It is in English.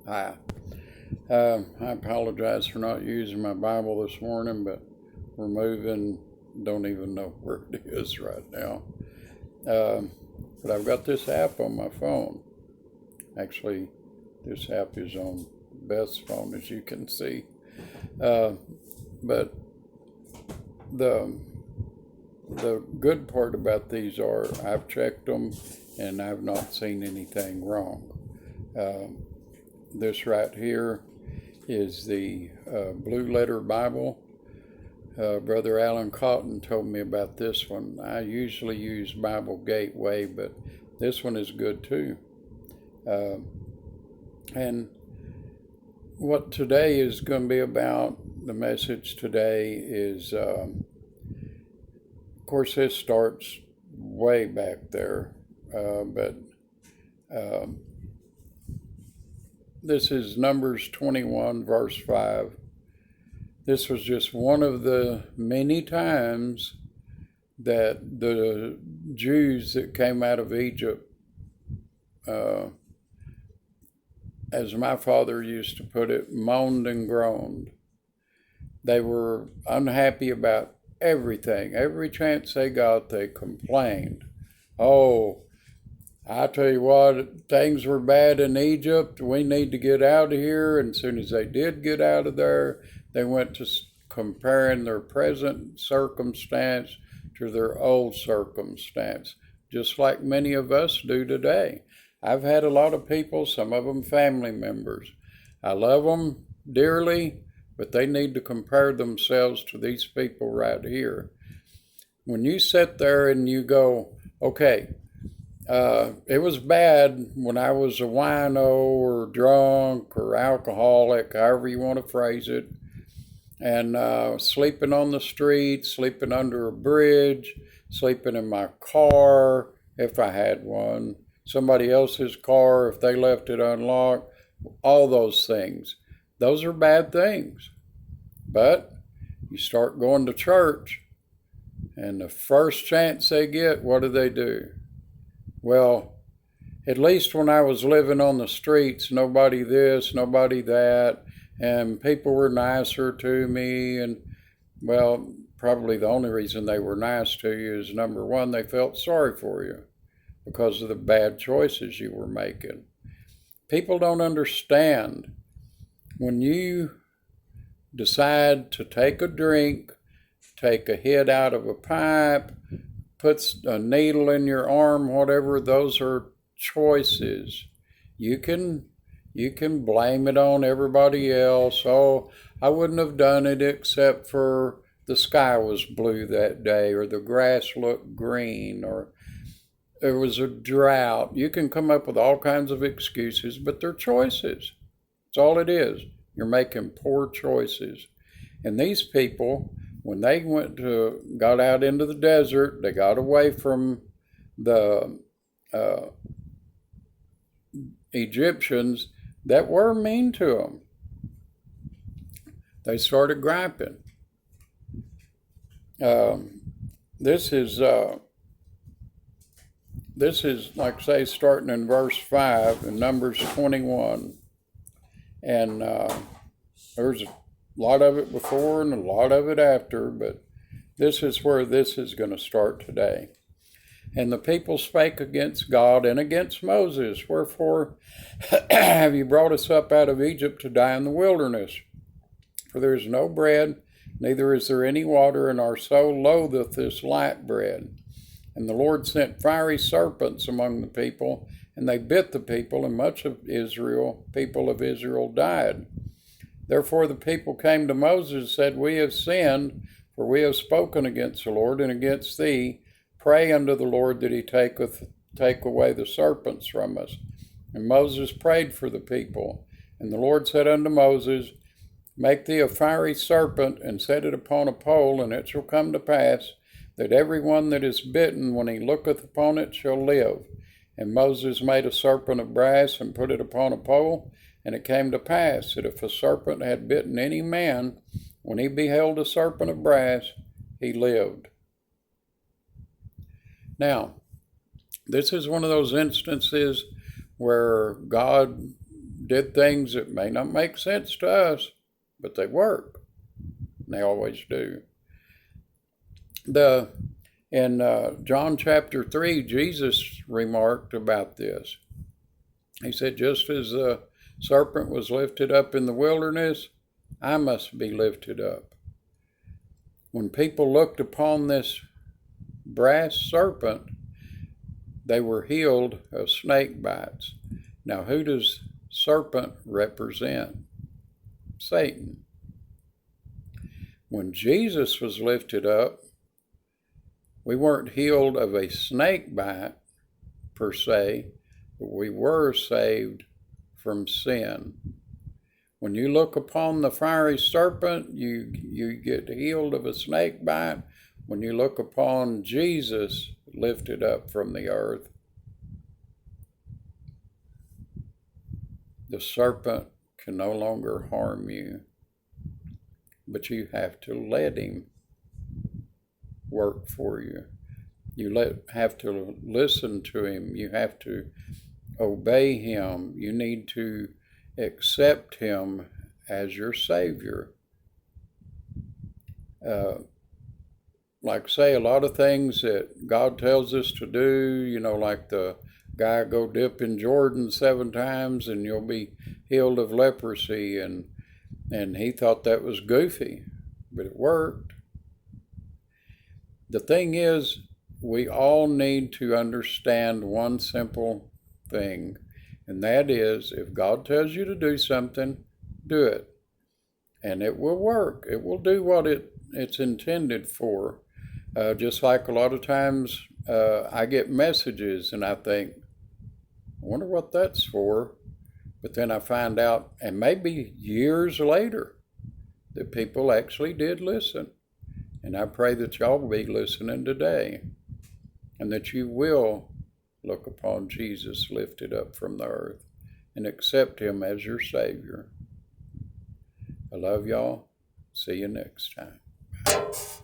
Hi. I apologize for not using my Bible this morning, but we're moving. Don't even know where it is right now. Um, but I've got this app on my phone. Actually, this app is on Beth's phone, as you can see. Uh, but the the good part about these are I've checked them and I've not seen anything wrong. Um, this right here is the Blue Letter Bible. Brother Alan Cotton told me about this one. I usually use Bible Gateway, but this one is good too. Uh, and what today is going to be about, the message today is, of course, this starts way back there, but um, this is Numbers 21, verse 5. This was just one of the many times that the Jews that came out of Egypt, uh, as my father used to put it, moaned and groaned. They were unhappy about everything. Every chance they got, they complained. Oh, I tell you what, things were bad in Egypt. We need to get out of here. And as soon as they did get out of there, they went to comparing their present circumstance to their old circumstance, just like many of us do today. I've had a lot of people, some of them family members. I love them dearly, but they need to compare themselves to these people right here. When you sit there and you go, okay, it was bad when I was a wino or drunk or alcoholic, however you want to phrase it, and sleeping on the street, sleeping under a bridge, sleeping in my car if I had one, somebody else's car if they left it unlocked, all those things. Those are bad things. But you start going to church, and the first chance they get, what do? Well, at least when I was living on the streets, nobody this, nobody that, and people were nicer to me. And, well, probably the only reason they were nice to you is number one, they felt sorry for you because of the bad choices you were making. People don't understand when you decide to take a drink, take a hit out of a pipe, puts a needle in your arm, whatever, those are choices. You can blame it on everybody else. Oh, I wouldn't have done it except for the sky was blue that day, or the grass looked green, or there was a drought. You can come up with all kinds of excuses, but they're choices. That's all it is. You're making poor choices. And these people, when they got out into the desert, they got away from the Egyptians that were mean to them. They started griping. This is like I say, starting in verse 5 in Numbers 21, and there's a lot of it before and a lot of it after, but this is where this is going to start today. And the people spake against God and against Moses, wherefore have you brought us up out of Egypt to die in the wilderness? For there is no bread, neither is there any water, and our soul loatheth this light bread. And the Lord sent fiery serpents among the people, and they bit the people, and much of Israel, people of Israel, died. Therefore the people came to Moses and said, We have sinned, for we have spoken against the Lord and against thee. Pray unto the Lord that he take away the serpents from us. And Moses prayed for the people. And the Lord said unto Moses, Make thee a fiery serpent, and set it upon a pole, and it shall come to pass that every one that is bitten, when he looketh upon it, shall live. And Moses made a serpent of brass, and put it upon a pole. And it came to pass that if a serpent had bitten any man, when he beheld a serpent of brass, he lived. Now, this is one of those instances where God did things that may not make sense to us, but they work. And they always do. In John chapter 3, Jesus remarked about this. He said, just as the serpent was lifted up in the wilderness, I must be lifted up. When people looked upon this brass serpent, they were healed of snake bites. Now, who does serpent represent? Satan. When Jesus was lifted up, we weren't healed of a snake bite per se, but we were saved from sin. When you look upon the fiery serpent, you get healed of a snake bite. When you look upon Jesus lifted up from the earth, the serpent can no longer harm you, but you have to let him work for you. You have to listen to him. You have to obey him. You need to accept him as your Savior. Like say a lot of things that God tells us to do, like the guy go dip in Jordan 7 times and you'll be healed of leprosy, and he thought that was goofy, but it worked. The thing is, we all need to understand one simple thing, and that is, if God tells you to do something, do it. And it will work. It will do what it's intended for. Just like a lot of times I get messages and I think, I wonder what that's for. But then I find out, and maybe years later, that people actually did listen. And I pray that y'all will be listening today, and that you will look upon Jesus lifted up from the earth and accept him as your Savior. I love y'all. See you next time. Bye.